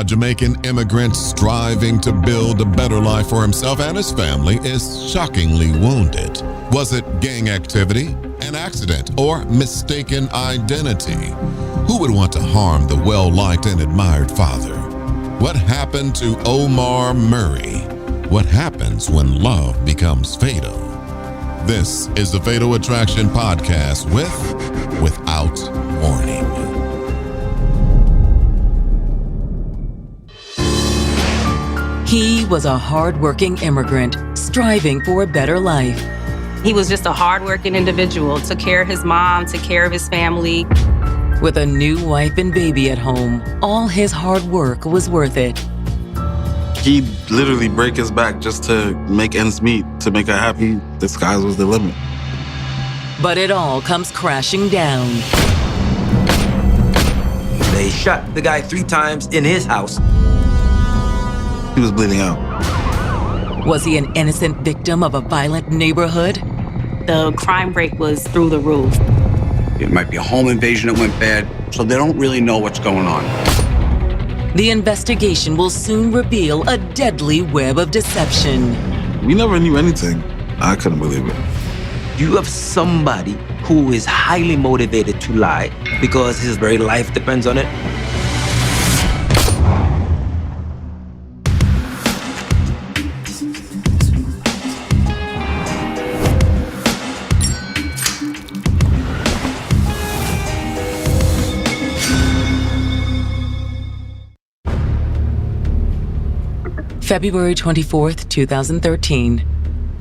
A Jamaican immigrant striving to build a better life for himself and his family is shockingly wounded. Was it gang activity, an accident, or mistaken identity? Who would want to harm the well-liked and admired father? What happened to Omar Murray? What happens when love becomes fatal? This is the Fatal Attraction Podcast with Without Warning. He was a hardworking immigrant, striving for a better life. He was just a hardworking individual, took care of his mom, took care of his family. With a new wife and baby at home, all his hard work was worth it. He'd literally break his back just to make ends meet, to make her happy. The sky was the limit. But it all comes crashing down. They shot the guy 3 times in his house. He was bleeding out. Was he an innocent victim of a violent neighborhood? The crime rate was through the roof. It might be a home invasion that went bad, so they don't really know what's going on. The investigation will soon reveal a deadly web of deception. We never knew anything. I couldn't believe it. You have somebody who is highly motivated to lie because his very life depends on it. February 24th, 2013.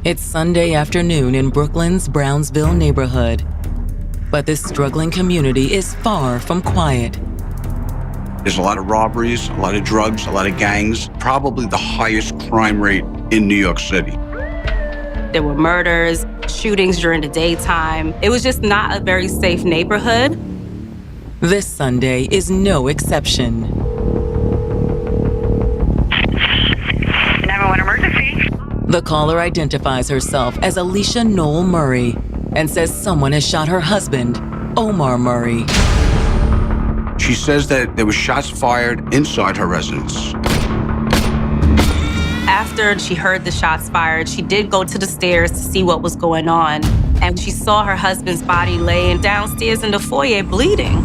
It's Sunday afternoon in Brooklyn's Brownsville neighborhood. But this struggling community is far from quiet. There's a lot of robberies, a lot of drugs, a lot of gangs, probably the highest crime rate in New York City. There were murders, shootings during the daytime. It was just not a very safe neighborhood. This Sunday is no exception. 911 emergency. The caller identifies herself as Alicia Noel Murray and says someone has shot her husband, Omar Murray. She says that there were shots fired inside her residence. After she heard the shots fired, she did go to the stairs to see what was going on. And she saw her husband's body laying downstairs in the foyer bleeding.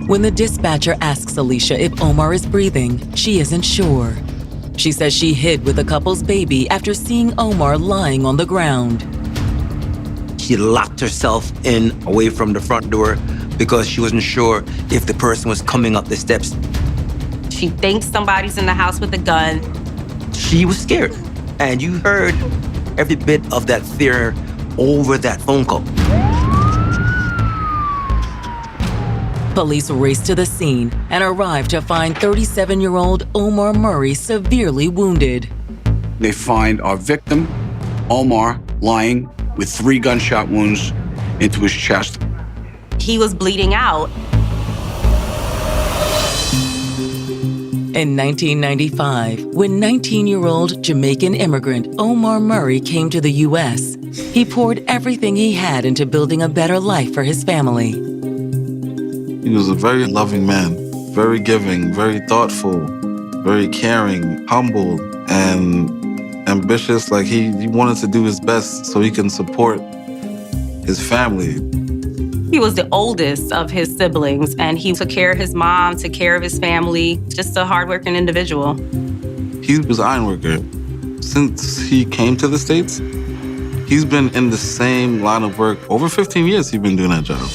When the dispatcher asks Alicia if Omar is breathing, she isn't sure. She says she hid with the couple's baby after seeing Omar lying on the ground. She locked herself in away from the front door because she wasn't sure if the person was coming up the steps. She thinks somebody's in the house with a gun. She was scared. And you heard every bit of that fear over that phone call. Police race to the scene and arrive to find 37-year-old Omar Murray severely wounded. They find our victim, Omar, lying with 3 gunshot wounds into his chest. He was bleeding out. In 1995, when 19-year-old Jamaican immigrant Omar Murray came to the U.S., he poured everything he had into building a better life for his family. He was a very loving man, very giving, very thoughtful, very caring, humble, and ambitious. Like he wanted to do his best so he can support his family. He was the oldest of his siblings, and he took care of his mom, took care of his family, just a hardworking individual. He was an iron worker. Since he came to the States, he's been in the same line of work. Over 15 years he's been doing that job.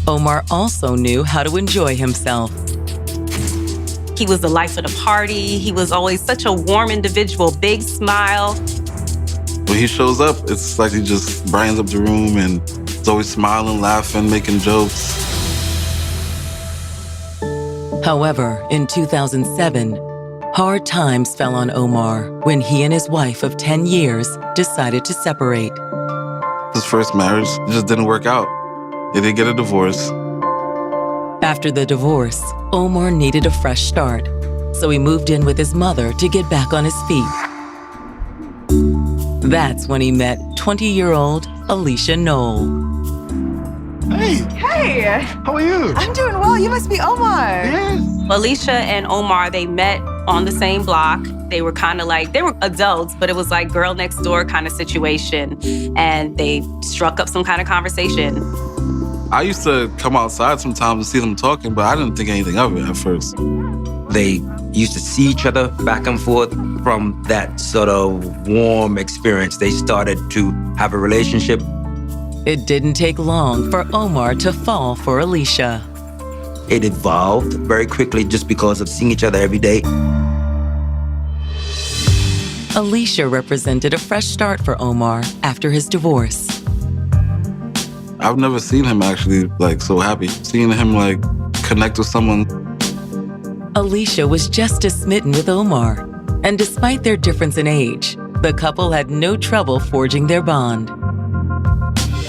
Omar also knew how to enjoy himself. He was the life of the party. He was always such a warm individual, big smile. When he shows up, it's like he just brightens up the room and he's always smiling, laughing, making jokes. However, in 2007, hard times fell on Omar when he and his wife of 10 years decided to separate. His first marriage just didn't work out. They didn't get a divorce. After the divorce, Omar needed a fresh start, so he moved in with his mother to get back on his feet. That's when he met 20-year-old Alicia Noel. Hey! Hey! How are you? I'm doing well. You must be Omar. Yes, Alicia and Omar, they met on the same block. They were kind of like, they were adults, but it was like girl next door kind of situation. And they struck up some kind of conversation. I used to come outside sometimes and see them talking, but I didn't think anything of it at first. They used to see each other back and forth. From that sort of warm experience, they started to have a relationship. It didn't take long for Omar to fall for Alicia. It evolved very quickly just because of seeing each other every day. Alicia represented a fresh start for Omar after his divorce. I've never seen him actually like so happy. Seeing him like connect with someone. Alicia was just as smitten with Omar. And despite their difference in age, the couple had no trouble forging their bond.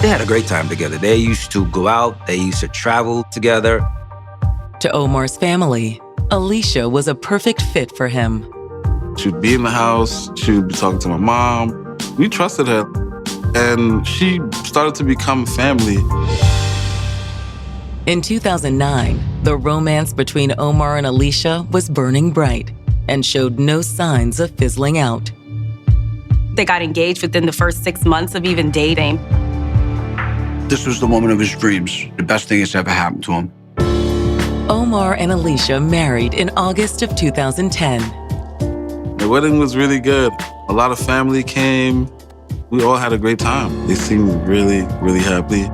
They had a great time together. They used to go out, they used to travel together. To Omar's family, Alicia was a perfect fit for him. She'd be in the house, she would be talking to my mom. We trusted her, and she started to become family. In 2009, the romance between Omar and Alicia was burning bright and showed no signs of fizzling out. They got engaged within the first 6 months of even dating. This was the woman of his dreams, the best thing that's ever happened to him. Omar and Alicia married in August of 2010. The wedding was really good. A lot of family came. We all had a great time. They seemed really, really happy.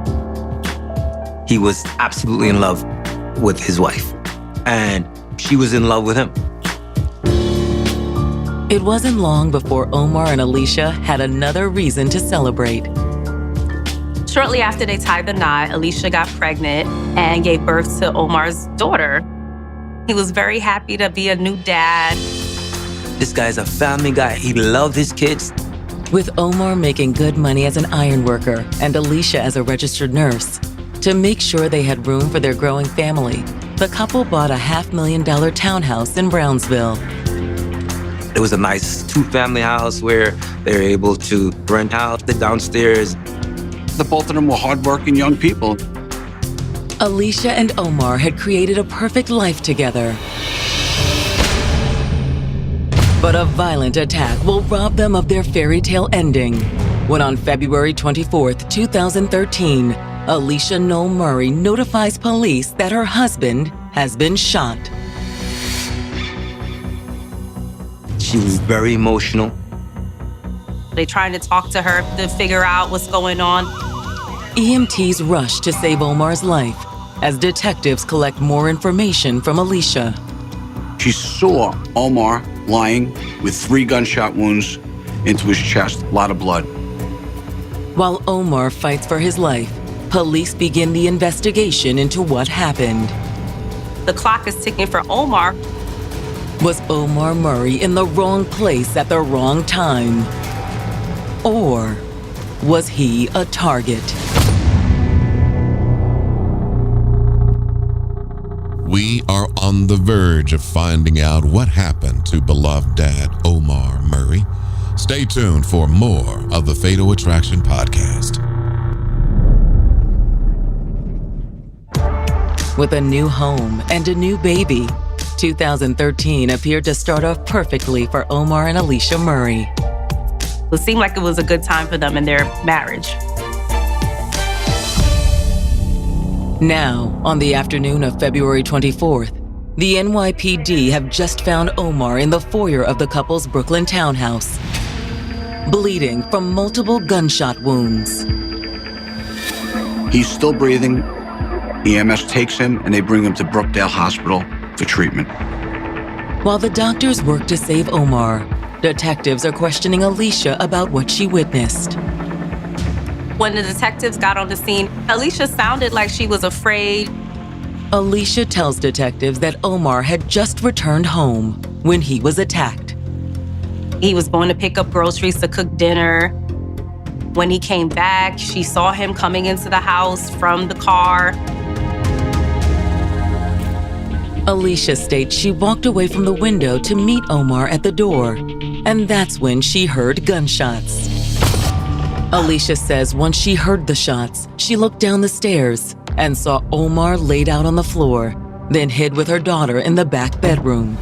He was absolutely in love with his wife, and she was in love with him. It wasn't long before Omar and Alicia had another reason to celebrate. Shortly after they tied the knot, Alicia got pregnant and gave birth to Omar's daughter. He was very happy to be a new dad. This guy's a family guy. He loved his kids. With Omar making good money as an iron worker and Alicia as a registered nurse, to make sure they had room for their growing family, the couple bought a $500,000 townhouse in Brownsville. It was a nice two-family house where they were able to rent out the downstairs. The both of them were hardworking young people. Alicia and Omar had created a perfect life together. But a violent attack will rob them of their fairy tale ending when on February 24th, 2013, Alicia Noel Murray notifies police that her husband has been shot. She was very emotional. They trying to talk to her to figure out what's going on. EMTs rush to save Omar's life as detectives collect more information from Alicia. She saw Omar lying with 3 gunshot wounds into his chest, a lot of blood. While Omar fights for his life, police begin the investigation into what happened. The clock is ticking for Omar. Was Omar Murray in the wrong place at the wrong time? Or was he a target? We are on the verge of finding out what happened to beloved dad Omar Murray. Stay tuned for more of the Fatal Attraction Podcast. With a new home and a new baby, 2013 appeared to start off perfectly for Omar and Alicia Murray. It seemed like it was a good time for them in their marriage. Now, on the afternoon of February 24th, the NYPD have just found Omar in the foyer of the couple's Brooklyn townhouse, bleeding from multiple gunshot wounds. He's still breathing. EMS takes him and they bring him to Brookdale Hospital for treatment. While the doctors work to save Omar, detectives are questioning Alicia about what she witnessed. When the detectives got on the scene, Alicia sounded like she was afraid. Alicia tells detectives that Omar had just returned home when he was attacked. He was going to pick up groceries to cook dinner. When he came back, she saw him coming into the house from the car. Alicia states she walked away from the window to meet Omar at the door, and that's when she heard gunshots. Alicia says once she heard the shots, she looked down the stairs and saw Omar laid out on the floor, then hid with her daughter in the back bedroom.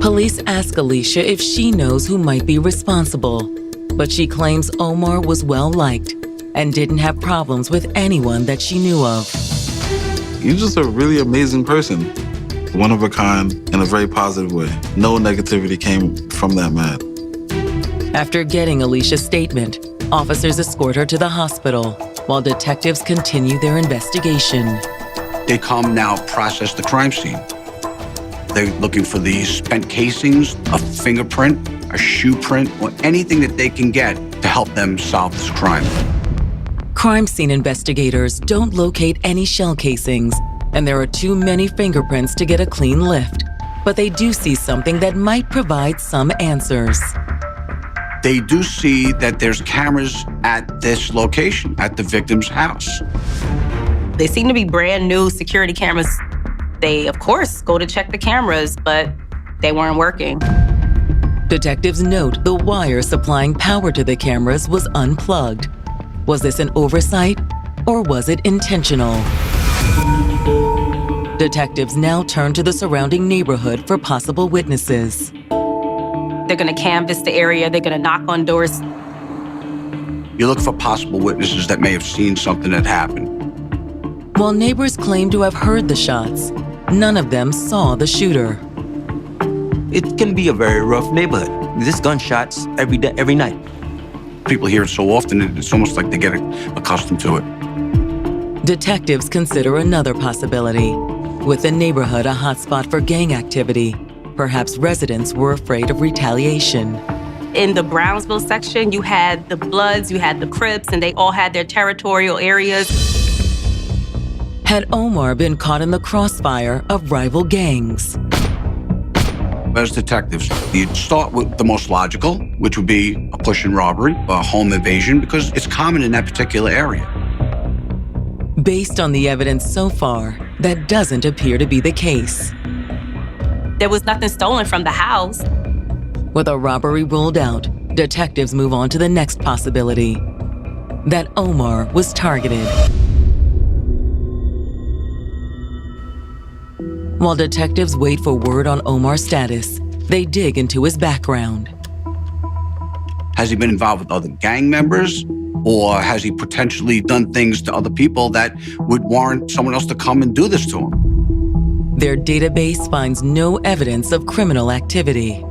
Police ask Alicia if she knows who might be responsible, but she claims Omar was well-liked and didn't have problems with anyone that she knew of. He's just a really amazing person. One of a kind in a very positive way. No negativity came from that man. After getting Alicia's statement, officers escort her to the hospital while detectives continue their investigation. They come now process the crime scene. They're looking for these spent casings, a fingerprint, a shoe print, or anything that they can get to help them solve this crime. Crime scene investigators don't locate any shell casings, and there are too many fingerprints to get a clean lift. But they do see something that might provide some answers. They do see that there's cameras at this location, at the victim's house. They seem to be brand new security cameras. They, of course, go to check the cameras, but they weren't working. Detectives note the wire supplying power to the cameras was unplugged. Was this an oversight, or was it intentional? Detectives now turn to the surrounding neighborhood for possible witnesses. They're gonna canvass the area, they're gonna knock on doors. You look for possible witnesses that may have seen something that happened. While neighbors claim to have heard the shots, none of them saw the shooter. It can be a very rough neighborhood. There's gunshots every day, every night. People hear it so often, it's almost like they get accustomed to it. Detectives consider another possibility. With the neighborhood a hotspot for gang activity, perhaps residents were afraid of retaliation. In the Brownsville section, you had the Bloods, you had the Crips, and they all had their territorial areas. Had Omar been caught in the crossfire of rival gangs? As detectives, you'd start with the most logical, which would be a push and robbery, a home invasion, because it's common in that particular area. Based on the evidence so far, that doesn't appear to be the case. There was nothing stolen from the house. With a robbery ruled out, detectives move on to the next possibility, that Omar was targeted. While detectives wait for word on Omar's status, they dig into his background. Has he been involved with other gang members? Or has he potentially done things to other people that would warrant someone else to come and do this to him? Their database finds no evidence of criminal activity.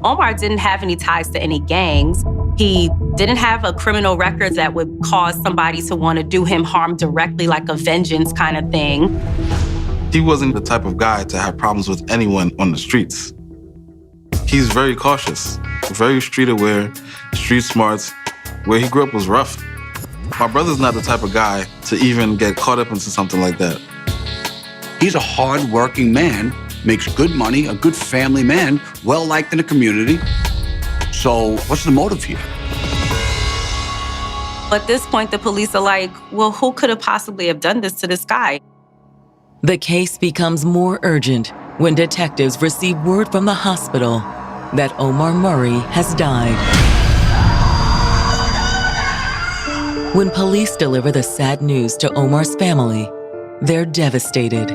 Omar didn't have any ties to any gangs. He didn't have a criminal record that would cause somebody to want to do him harm directly, like a vengeance kind of thing. He wasn't the type of guy to have problems with anyone on the streets. He's very cautious, very street aware, street smarts. Where he grew up was rough. My brother's not the type of guy to even get caught up into something like that. He's a hardworking man, makes good money, a good family man, well-liked in the community. So what's the motive here? At this point, the police are like, well, who could have possibly have done this to this guy? The case becomes more urgent when detectives receive word from the hospital that Omar Murray has died. When police deliver the sad news to Omar's family, they're devastated.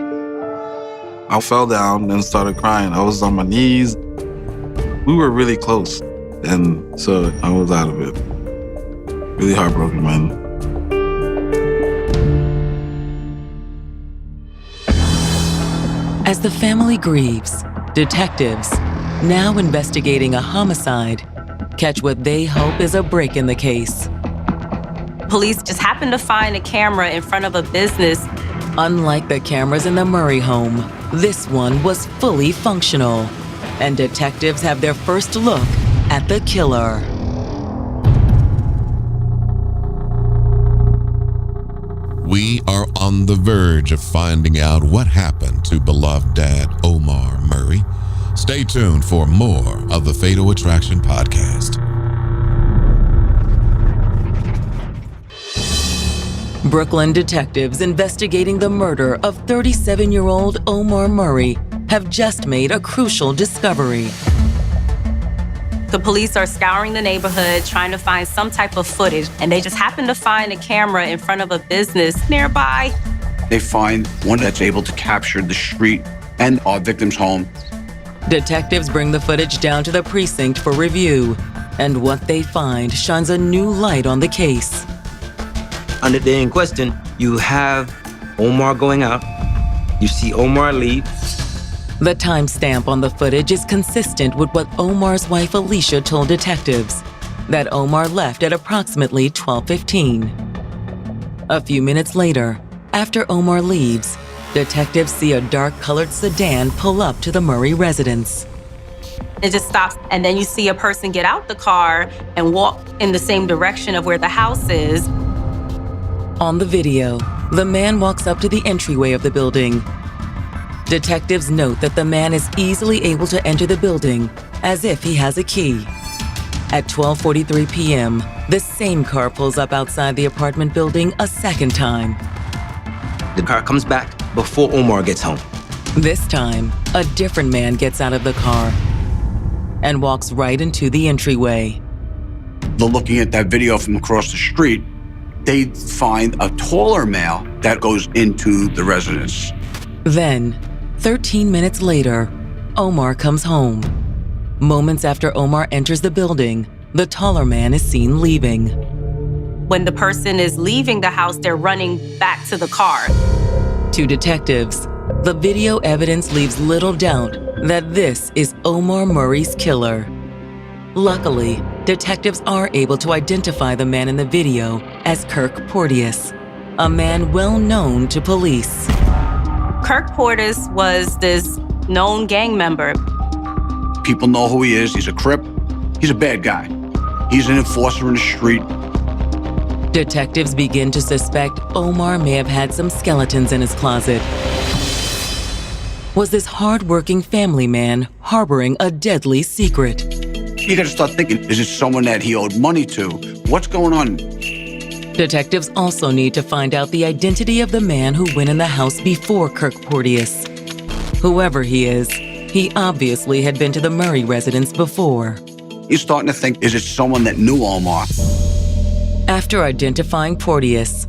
I fell down and started crying. I was on my knees. We were really close. And so I was out of it. Really heartbroken, man. As the family grieves, detectives, now investigating a homicide, catch what they hope is a break in the case. Police just happened to find a camera in front of a business. Unlike the cameras in the Murray home, this one was fully functional, and detectives have their first look at the killer. We are on the verge of finding out what happened to beloved dad Omar Murray. Stay tuned for more of the Fatal Attraction Podcast. Brooklyn detectives investigating the murder of 37-year-old Omar Murray have just made a crucial discovery. The police are scouring the neighborhood trying to find some type of footage, and they just happened to find a camera in front of a business nearby. They find one that's able to capture the street and our victim's home. Detectives bring the footage down to the precinct for review, and what they find shines a new light on the case. On the day in question, you have Omar going out. You see Omar leave. The timestamp on the footage is consistent with what Omar's wife Alicia told detectives, that Omar left at approximately 12:15. A few minutes later, after Omar leaves, detectives see a dark-colored sedan pull up to the Murray residence. It just stops, and then you see a person get out the car and walk in the same direction of where the house is. On the video, the man walks up to the entryway of the building. Detectives note that the man is easily able to enter the building as if he has a key. At 12:43 p.m., the same car pulls up outside the apartment building a second time. The car comes back before Omar gets home. This time, a different man gets out of the car and walks right into the entryway. They're looking at that video from across the street. They find a taller male that goes into the residence. Then, 13 minutes later, Omar comes home. Moments after Omar enters the building, the taller man is seen leaving. When the person is leaving the house, they're running back to the car. To detectives, the video evidence leaves little doubt that this is Omar Murray's killer. Luckily, detectives are able to identify the man in the video as Kirk Porteous, a man well known to police. Kirk Porteous was this known gang member. People know who he is. He's a Crip. He's a bad guy. He's an enforcer in the street. Detectives begin to suspect Omar may have had some skeletons in his closet. Was this hardworking family man harboring a deadly secret? You gotta start thinking, is it someone that he owed money to? What's going on? Detectives also need to find out the identity of the man who went in the house before Kirk Porteous. Whoever he is, he obviously had been to the Murray residence before. You're starting to think, is it someone that knew Omar? After identifying Porteous,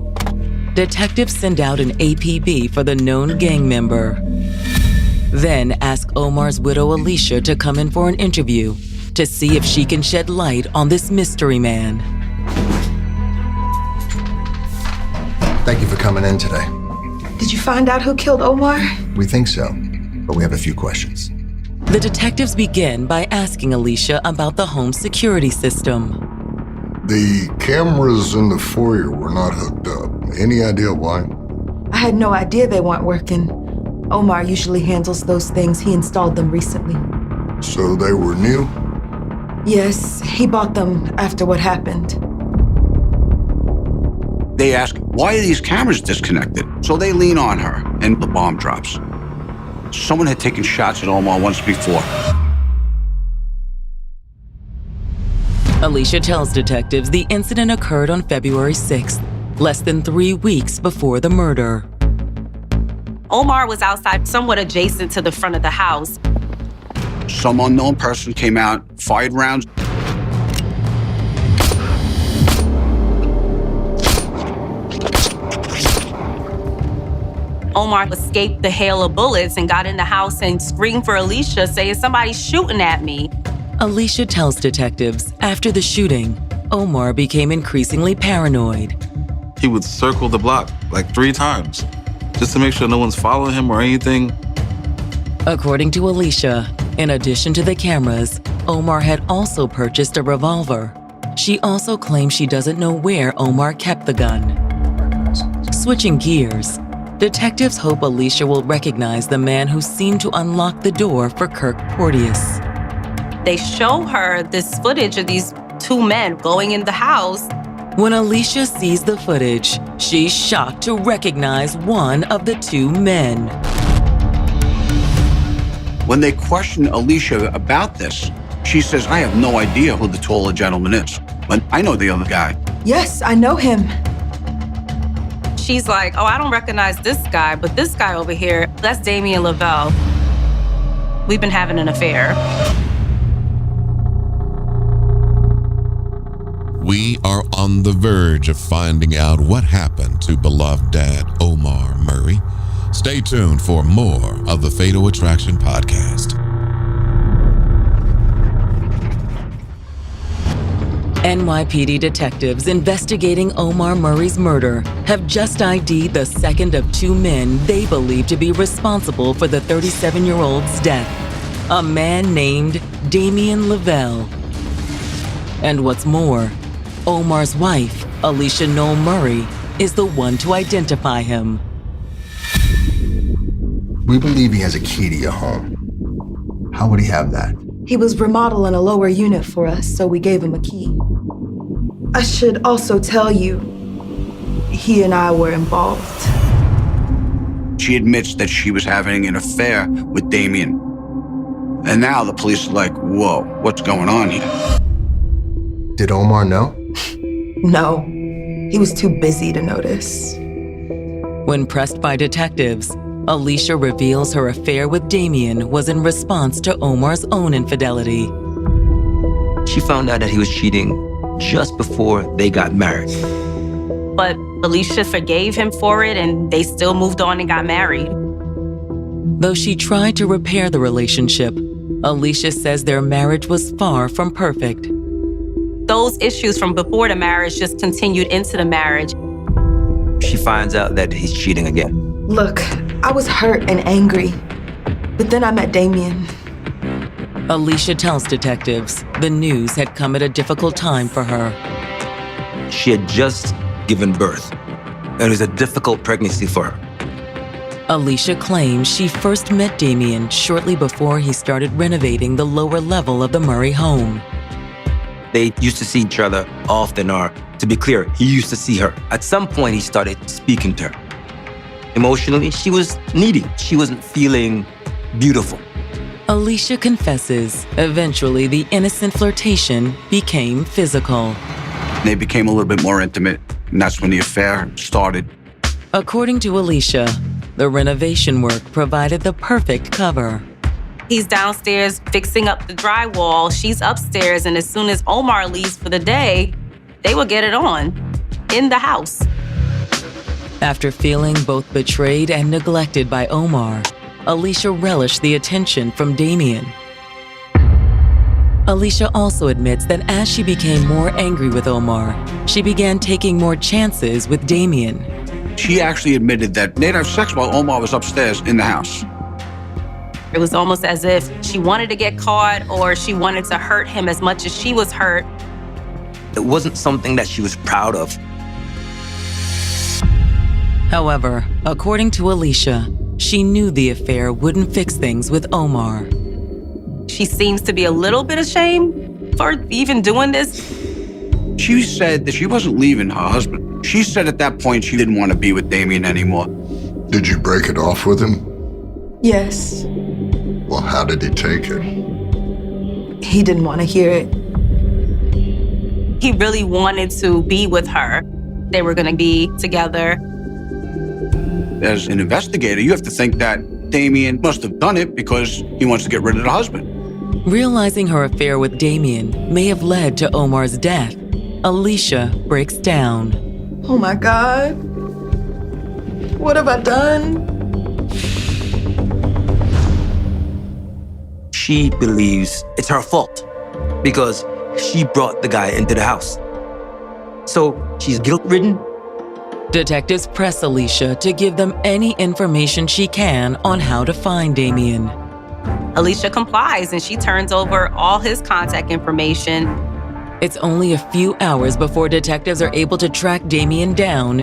detectives send out an APB for the known gang member. Then ask Omar's widow Alicia to come in for an interview to see if she can shed light on this mystery man. Thank you for coming in today. Did you find out who killed Omar? We think so, but we have a few questions. The detectives begin by asking Alicia about the home security system. The cameras in the foyer were not hooked up. Any idea why? I had no idea they weren't working. Omar usually handles those things. He installed them recently. So they were new? Yes, he bought them after what happened. They ask, why are these cameras disconnected? So they lean on her, and the bomb drops. Someone had taken shots at Omar once before. Alicia tells detectives the incident occurred on February 6th, less than 3 weeks before the murder. Omar was outside, somewhat adjacent to the front of the house. Some unknown person came out, fired rounds. Omar escaped the hail of bullets and got in the house and screamed for Alicia, saying, "Somebody's shooting at me." Alicia tells detectives after the shooting, Omar became increasingly paranoid. He would circle the block like 3 times just to make sure no one's following him or anything. According to Alicia, in addition to the cameras, Omar had also purchased a revolver. She also claims she doesn't know where Omar kept the gun. Switching gears, detectives hope Alicia will recognize the man who seemed to unlock the door for Kirk Porteous. They show her this footage of these 2 men going in the house. When Alicia sees the footage, she's shocked to recognize one of the 2 men. When they question Alicia about this, she says, I have no idea who the taller gentleman is, but I know the other guy. Yes, I know him. She's like, "Oh, I don't recognize this guy, but this guy over here, that's Damien Lavelle. We've been having an affair." We are on the verge of finding out what happened to beloved dad Omar Murray. Stay tuned for more of the Fatal Attraction Podcast. NYPD detectives investigating Omar Murray's murder have just ID'd the second of two men they believe to be responsible for the 37-year-old's death, a man named Damien Lavelle. And what's more, Omar's wife, Alicia Noel Murray, is the one to identify him. We believe he has a key to your home. How would he have that? He was remodeling a lower unit for us, so we gave him a key. I should also tell you, he and I were involved. She admits that she was having an affair with Damien. And now the police are like, whoa, what's going on here? Did Omar know? No, he was too busy to notice. When pressed by detectives, Alicia reveals her affair with Damien was in response to Omar's own infidelity. She found out that he was cheating just before they got married. But Alicia forgave him for it, and they still moved on and got married. Though she tried to repair the relationship, Alicia says their marriage was far from perfect. Those issues from before the marriage just continued into the marriage. She finds out that he's cheating again. Look, I was hurt and angry, but then I met Damien. Alicia tells detectives the news had come at a difficult time for her. She had just given birth, and it was a difficult pregnancy for her. Alicia claims she first met Damien shortly before he started renovating the lower level of the Murray home. They used to see each other often, or to be clear, he used to see her. At some point, he started speaking to her. Emotionally, she was needy. She wasn't feeling beautiful. Alicia confesses eventually the innocent flirtation became physical. They became a little bit more intimate, and that's when the affair started. According to Alicia, the renovation work provided the perfect cover. He's downstairs fixing up the drywall. She's upstairs, and as soon as Omar leaves for the day, they will get it on in the house. After feeling both betrayed and neglected by Omar, Alicia relished the attention from Damien. Alicia also admits that as she became more angry with Omar, she began taking more chances with Damien. She actually admitted that they'd have sex while Omar was upstairs in the house. It was almost as if she wanted to get caught or she wanted to hurt him as much as she was hurt. It wasn't something that she was proud of. However, according to Alicia, she knew the affair wouldn't fix things with Omar. She seems to be a little bit ashamed for even doing this. She said that she wasn't leaving her husband. She said at that point she didn't want to be with Damien anymore. Did you break it off with him? Yes. Well, how did he take it? He didn't want to hear it. He really wanted to be with her. They were going to be together. As an investigator, you have to think that Damien must have done it because he wants to get rid of the husband. Realizing her affair with Damien may have led to Omar's death, Alicia breaks down. Oh my God. What have I done? She believes it's her fault because she brought the guy into the house. So she's guilt-ridden. Detectives press Alicia to give them any information she can on how to find Damien. Alicia complies and she turns over all his contact information. It's only a few hours before detectives are able to track Damien down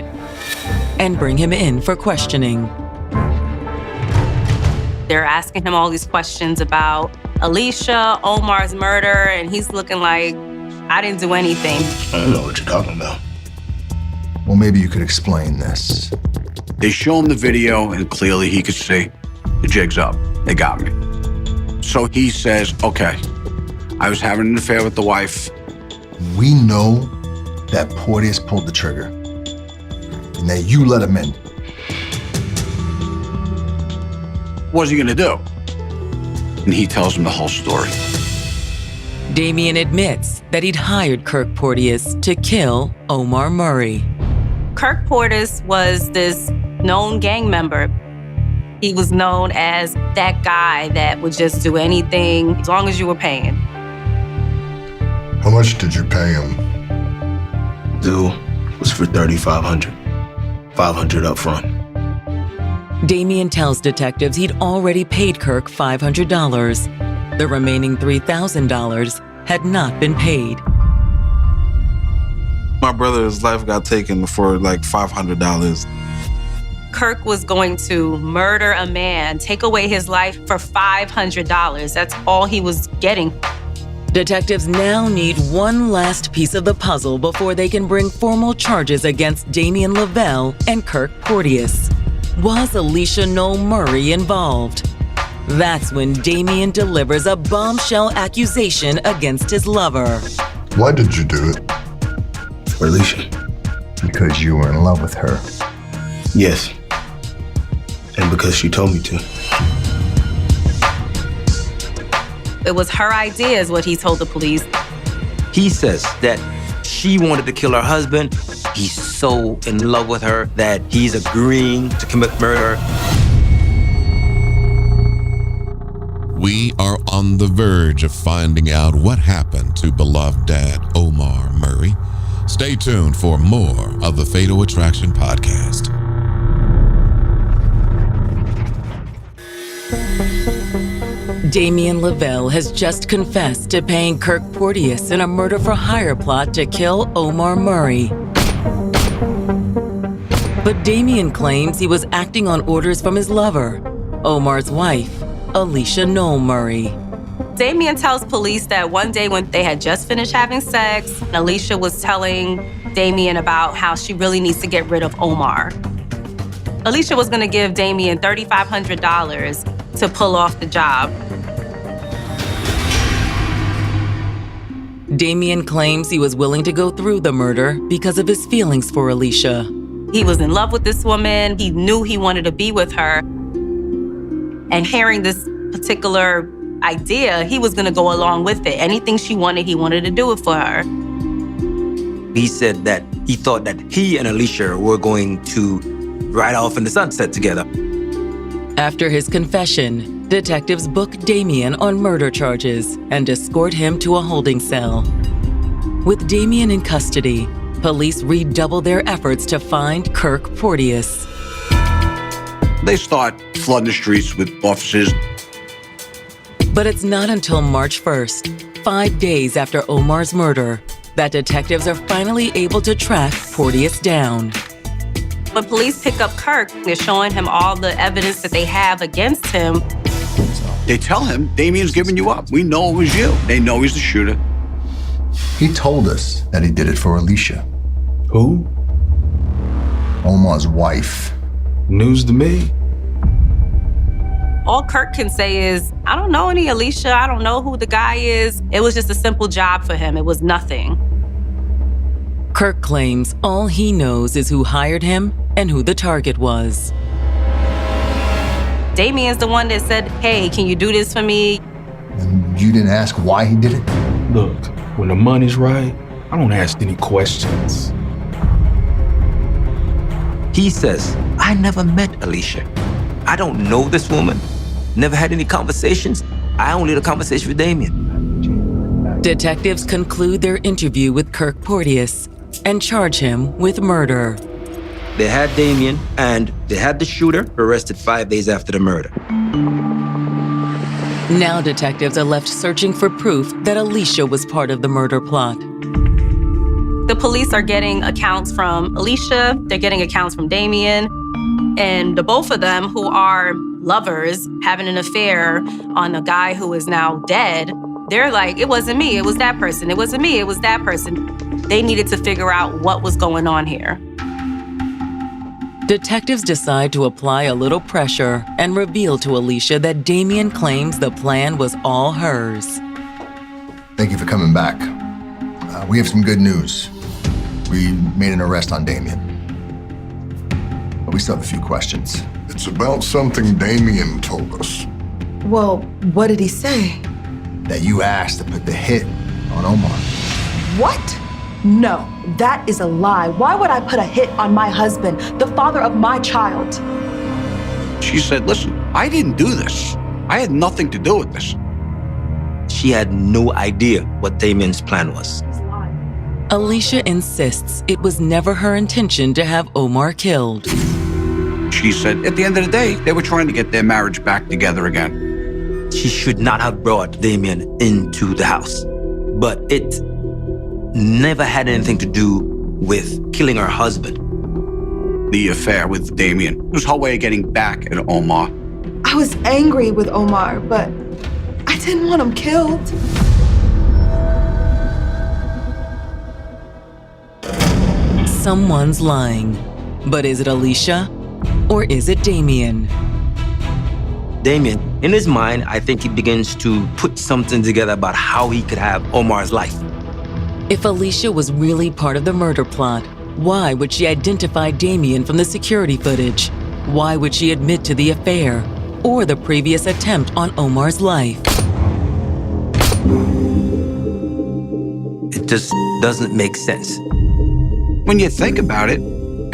and bring him in for questioning. They're asking him all these questions about Alicia, Omar's murder, and he's looking like, I didn't do anything. I don't know what you're talking about. Well, maybe you could explain this. They show him the video, and clearly he could see the jig's up. They got me. So he says, okay, I was having an affair with the wife. We know that Porteous pulled the trigger, and that you let him in. What's he gonna do? And he tells him the whole story. Damien admits that he'd hired Kirk Porteous to kill Omar Murray. Kirk Porteous was this known gang member. He was known as that guy that would just do anything as long as you were paying. How much did you pay him? Due was for $3,500. $500 up front. Damien tells detectives he'd already paid Kirk $500. The remaining $3,000 had not been paid. My brother's life got taken for like $500. Kirk was going to murder a man, take away his life for $500. That's all he was getting. Detectives now need one last piece of the puzzle before they can bring formal charges against Damien Lavelle and Kirk Porteous. Was Alicia Noel Murray involved? That's when Damien delivers a bombshell accusation against his lover. Why did you do it? For Alicia. Because you were in love with her. Yes. And because she told me to. It was her idea, is what he told the police. He says that she wanted to kill her husband. He's so in love with her that he's agreeing to commit murder. We are on the verge of finding out what happened to beloved dad Omar Murray. Stay tuned for more of the Fatal Attraction podcast. Damien Lavelle has just confessed to paying Kirk Porteous in a murder-for-hire plot to kill Omar Murray. But Damien claims he was acting on orders from his lover, Omar's wife, Alicia Noel Murray. Damien tells police that one day when they had just finished having sex, Alicia was telling Damien about how she really needs to get rid of Omar. Alicia was going to give Damien $3,500 to pull off the job. Damien claims he was willing to go through the murder because of his feelings for Alicia. He was in love with this woman. He knew he wanted to be with her. And hearing this particular idea, he was going to go along with it. Anything she wanted, he wanted to do it for her. He said that he thought that he and Alicia were going to ride off in the sunset together. After his confession, detectives book Damien on murder charges and escort him to a holding cell. With Damien in custody, police redouble their efforts to find Kirk Porteous. They start flooding the streets with officers. But it's not until March 1st, 5 days after Omar's murder, that detectives are finally able to track Porteous down. When police pick up Kirk, they're showing him all the evidence that they have against him. They tell him, Damien's giving you up. We know it was you. They know he's the shooter. He told us that he did it for Alicia, Who? Omar's wife. News to me. All Kirk can say is, I don't know any Alicia. I don't know who the guy is. It was just a simple job for him. It was nothing. Kirk claims all he knows is who hired him and who the target was. Damien's the one that said, hey, can you do this for me? And you didn't ask why he did it? Look, when the money's right, I don't ask any questions. He says, I never met Alicia. I don't know this woman. Never had any conversations. I only had a conversation with Damien. Detectives conclude their interview with Kirk Porteous and charge him with murder. They had Damien and they had the shooter arrested 5 days after the murder. Now detectives are left searching for proof that Alicia was part of the murder plot. The police are getting accounts from Alicia. They're getting accounts from Damien. And the both of them, who are lovers, having an affair on a guy who is now dead, they're like, it wasn't me, it was that person. It wasn't me, it was that person. They needed to figure out what was going on here. Detectives decide to apply a little pressure and reveal to Alicia that Damien claims the plan was all hers. Thank you for coming back. We have some good news. We made an arrest on Damien. But we still have a few questions. It's about something Damien told us. Well, what did he say? That you asked to put the hit on Omar. What? No, that is a lie. Why would I put a hit on my husband, the father of my child? She said, listen, I didn't do this. I had nothing to do with this. She had no idea what Damien's plan was. Alicia insists it was never her intention to have Omar killed. She said, at the end of the day, they were trying to get their marriage back together again. She should not have brought Damien into the house. But it never had anything to do with killing her husband. The affair with Damien. It was her way of getting back at Omar. I was angry with Omar, but I didn't want him killed. Someone's lying. But is it Alicia or is it Damien? Damien, in his mind, I think he begins to put something together about how he could have Omar's life. If Alicia was really part of the murder plot, why would she identify Damien from the security footage? Why would she admit to the affair or the previous attempt on Omar's life? It just doesn't make sense. When you think about it,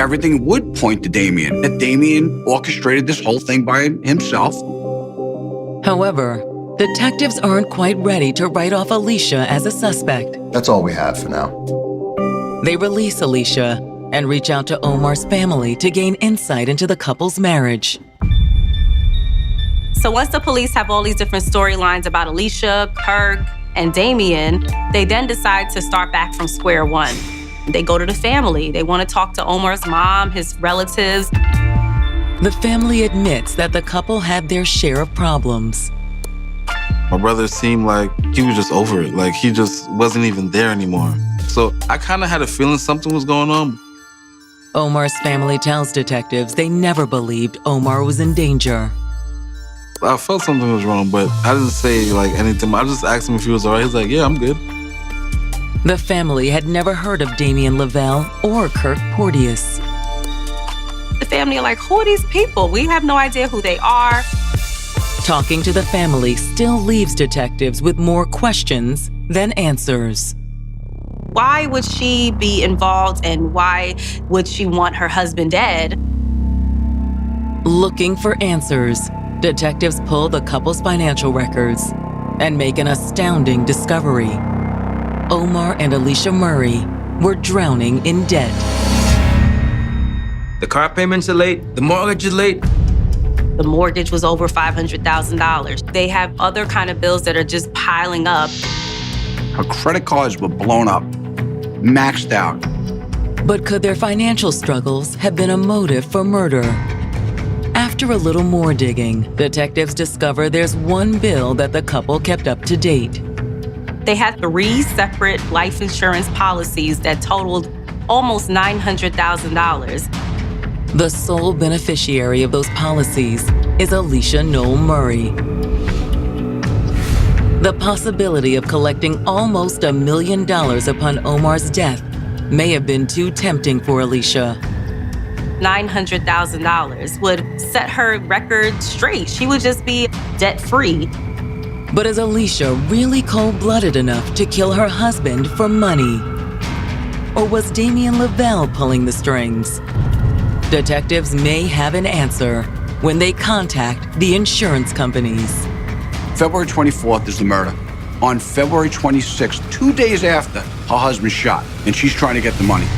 everything would point to Damien, that Damien orchestrated this whole thing by himself. However, detectives aren't quite ready to write off Alicia as a suspect. That's all we have for now. They release Alicia and reach out to Omar's family to gain insight into the couple's marriage. So once the police have all these different storylines about Alicia, Kirk, and Damien, they then decide to start back from square one. They go to the family. They want to talk to Omar's mom, his relatives. The family admits that the couple had their share of problems. My brother seemed like he was just over it. Like he just wasn't even there anymore. So I kind of had a feeling something was going on. Omar's family tells detectives they never believed Omar was in danger. I felt something was wrong, but I didn't say like anything. I just asked him if he was all right. He's like, yeah, I'm good. The family had never heard of Damien Lavelle or Kirk Porteous. The family are like, who are these people? We have no idea who they are. Talking to the family still leaves detectives with more questions than answers. Why would she be involved and why would she want her husband dead? Looking for answers, detectives pull the couple's financial records and make an astounding discovery. Omar and Alicia Murray were drowning in debt. The car payments are late, the mortgage is late. The mortgage was over $500,000. They have other kind of bills that are just piling up. Her credit cards were blown up, maxed out. But could their financial struggles have been a motive for murder? After a little more digging, detectives discover there's one bill that the couple kept up to date. They had 3 separate life insurance policies that totaled almost $900,000. The sole beneficiary of those policies is Alicia Noel Murray. The possibility of collecting almost $1 million upon Omar's death may have been too tempting for Alicia. $900,000 would set her record straight. She would just be debt-free. But is Alicia really cold-blooded enough to kill her husband for money? Or was Damien Lavelle pulling the strings? Detectives may have an answer when they contact the insurance companies. February 24th is the murder. On February 26th, 2 days after, her husband's shot, and she's trying to get the money.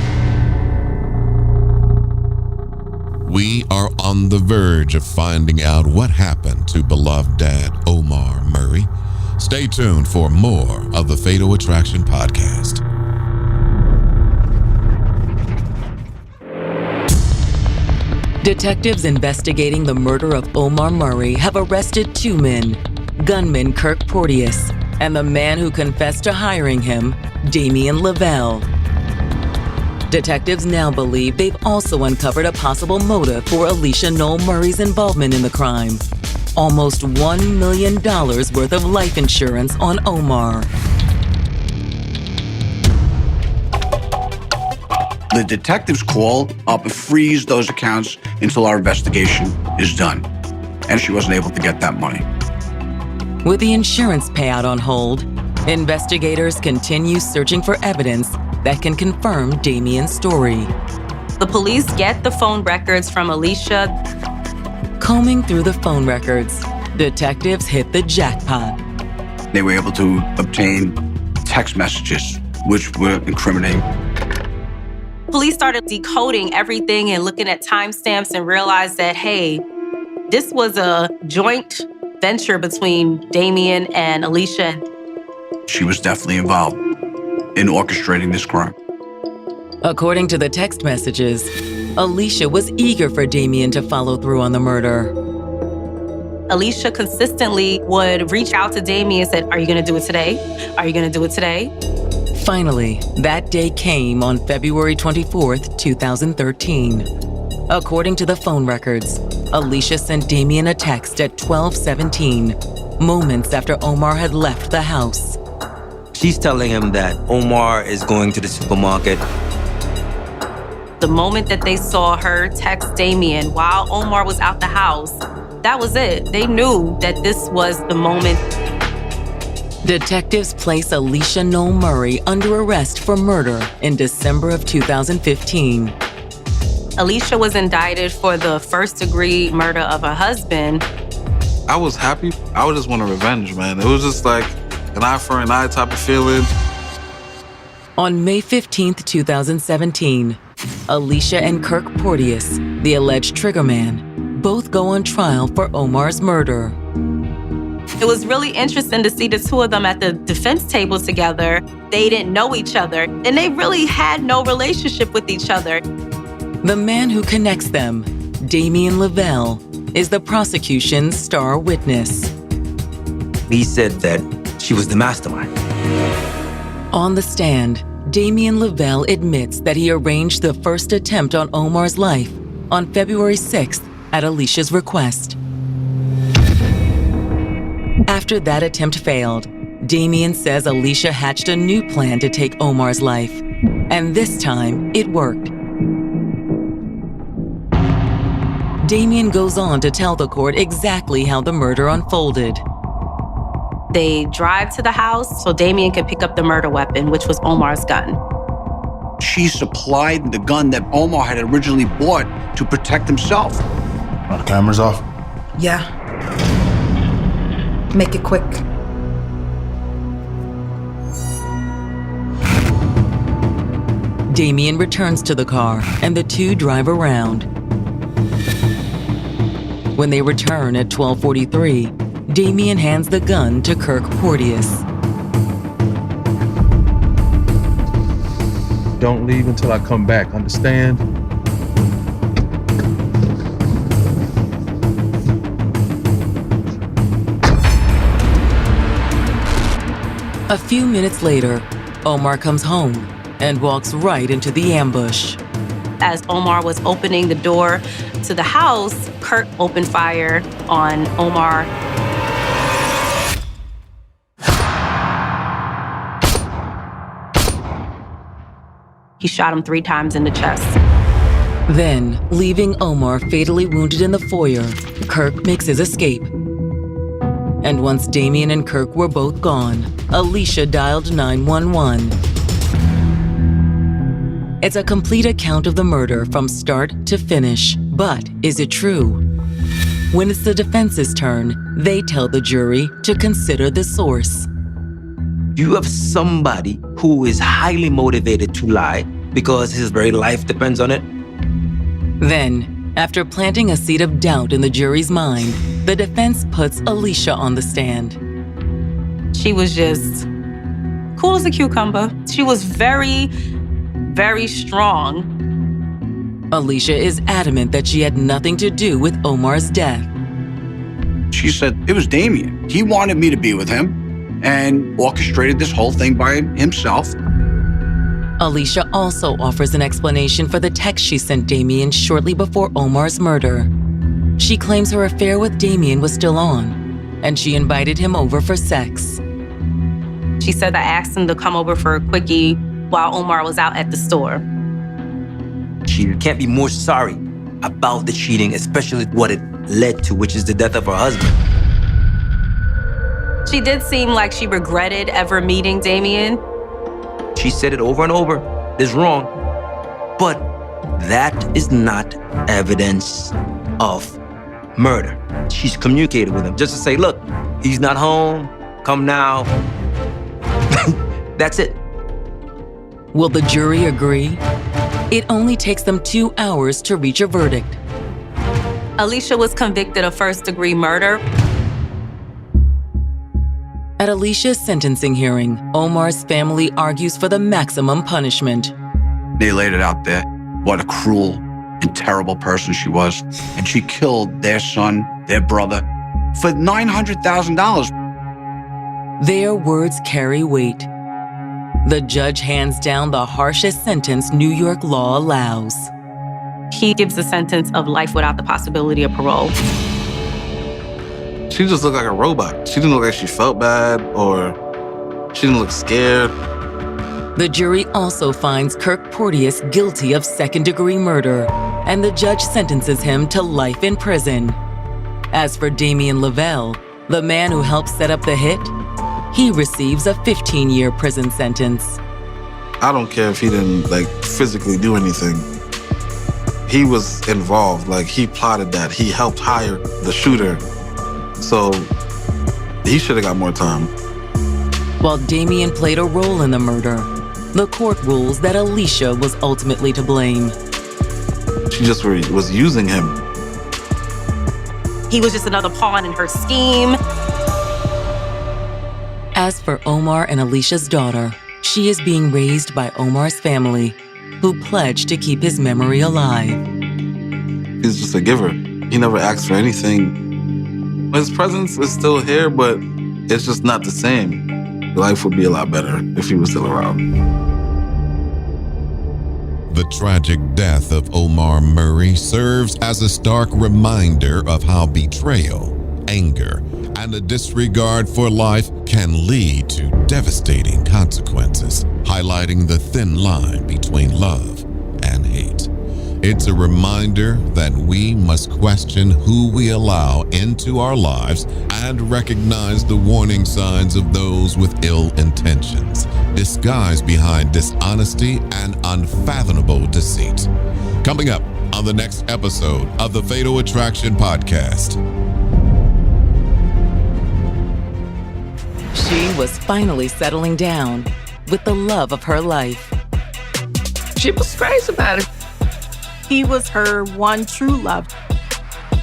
We are on the verge of finding out what happened to beloved dad Omar Murray. Stay tuned for more of the Fatal Attraction podcast. Detectives investigating the murder of Omar Murray have arrested 2 men, gunman Kirk Porteous and the man who confessed to hiring him, Damien Lavelle. Detectives now believe they've also uncovered a possible motive for Alicia Noel Murray's involvement in the crime. Almost $1 million worth of life insurance on Omar. The detectives call up and freeze those accounts until our investigation is done. And she wasn't able to get that money. With the insurance payout on hold, Investigators continue searching for evidence that can confirm Damien's story. The police get the phone records from Alicia. Combing through the phone records, detectives hit the jackpot. They were able to obtain text messages, which were incriminating. Police started decoding everything and looking at timestamps and realized that, hey, this was a joint venture between Damien and Alicia. She was definitely involved in orchestrating this crime. According to the text messages, Alicia was eager for Damien to follow through on the murder. Alicia consistently would reach out to Damien and said, are you gonna do it today? Are you gonna do it today? Finally, that day came on February 24th, 2013. According to the phone records, Alicia sent Damien a text at 12:17, moments after Omar had left the house. She's telling him that Omar is going to the supermarket. The moment that they saw her text Damien while Omar was out the house, that was it. They knew that this was the moment. Detectives place Alicia Noel Murray under arrest for murder in December of 2015. Alicia was indicted for the first-degree murder of her husband. I was happy. I would just want a revenge, man. It was just like an eye for an eye type of feeling. On May 15th, 2017, Alicia and Kirk Porteous, the alleged triggerman, both go on trial for Omar's murder. It was really interesting to see the two of them at the defense table together. They didn't know each other, and they really had no relationship with each other. The man who connects them, Damien Lavelle, is the prosecution's star witness. He said that she was the mastermind. On the stand, Damien Lavelle admits that he arranged the first attempt on Omar's life on February 6th at Alicia's request. After that attempt failed, Damien says Alicia hatched a new plan to take Omar's life, and this time it worked. Damien goes on to tell the court exactly how the murder unfolded. They drive to the house so Damien could pick up the murder weapon, which was Omar's gun. She supplied the gun that Omar had originally bought to protect himself. Are the cameras off? Yeah. Make it quick. Damien returns to the car and the two drive around. When they return at 12:43, Damien hands the gun to Kirk Porteous. Don't leave until I come back, understand? A few minutes later, Omar comes home and walks right into the ambush. As Omar was opening the door to the house, Kirk opened fire on Omar. He shot him 3 times in the chest. Then, leaving Omar fatally wounded in the foyer, Kirk makes his escape. And once Damien and Kirk were both gone, Alicia dialed 911. It's a complete account of the murder from start to finish, but is it true? When it's the defense's turn, they tell the jury to consider the source. You have somebody who is highly motivated to lie because his very life depends on it. Then, after planting a seed of doubt in the jury's mind, the defense puts Alicia on the stand. She was just cool as a cucumber. She was very, very strong. Alicia is adamant that she had nothing to do with Omar's death. She said, it was Damien. He wanted me to be with him and orchestrated this whole thing by himself. Alicia also offers an explanation for the text she sent Damien shortly before Omar's murder. She claims her affair with Damien was still on, and she invited him over for sex. She said I asked him to come over for a quickie while Omar was out at the store. She can't be more sorry about the cheating, especially what it led to, which is the death of her husband. She did seem like she regretted ever meeting Damien. She said it over and over. This is wrong. But that is not evidence of murder. She's communicated with him just to say, look, he's not home. Come now. That's it. Will the jury agree? It only takes them 2 hours to reach a verdict. Alicia was convicted of first-degree murder. At Alicia's sentencing hearing, Omar's family argues for the maximum punishment. They laid it out there. What a cruel and terrible person she was. And she killed their son, their brother, for $900,000. Their words carry weight. The judge hands down the harshest sentence New York law allows. He gives a sentence of life without the possibility of parole. She just looked like a robot. She didn't look like she felt bad or she didn't look scared. The jury also finds Kirk Porteous guilty of second-degree murder, and the judge sentences him to life in prison. As for Damien Lavelle, the man who helped set up the hit, he receives a 15-year prison sentence. I don't care if he didn't physically do anything. He was involved, he plotted that. He helped hire the shooter. So he should have got more time. While Damien played a role in the murder, the court rules that Alicia was ultimately to blame. She just was using him. He was just another pawn in her scheme. As for Omar and Alicia's daughter, she is being raised by Omar's family, who pledged to keep his memory alive. He's just a giver. He never asked for anything. His presence is still here, but it's just not the same. Life would be a lot better if he was still around. The tragic death of Omar Murray serves as a stark reminder of how betrayal, anger, and a disregard for life can lead to devastating consequences, highlighting the thin line between love and hate. It's a reminder that we must question who we allow into our lives and recognize the warning signs of those with ill intentions, disguised behind dishonesty and unfathomable deceit. Coming up on the next episode of the Fatal Attraction Podcast. She was finally settling down with the love of her life. She was crazy about it. He was her one true love.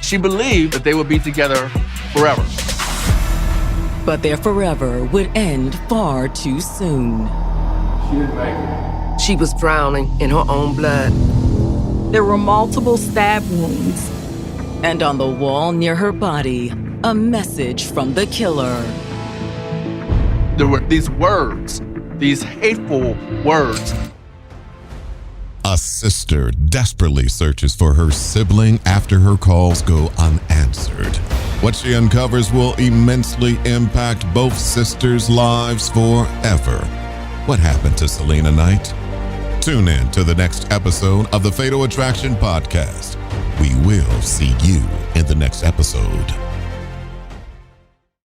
She believed that they would be together forever. But their forever would end far too soon. She didn't make it. She was drowning in her own blood. There were multiple stab wounds. And on the wall near her body, a message from the killer. There were these words, these hateful words. A sister desperately searches for her sibling after her calls go unanswered. What she uncovers will immensely impact both sisters' lives forever. What happened to Selena Knight? Tune in to the next episode of the Fatal Attraction Podcast. We will see you in the next episode.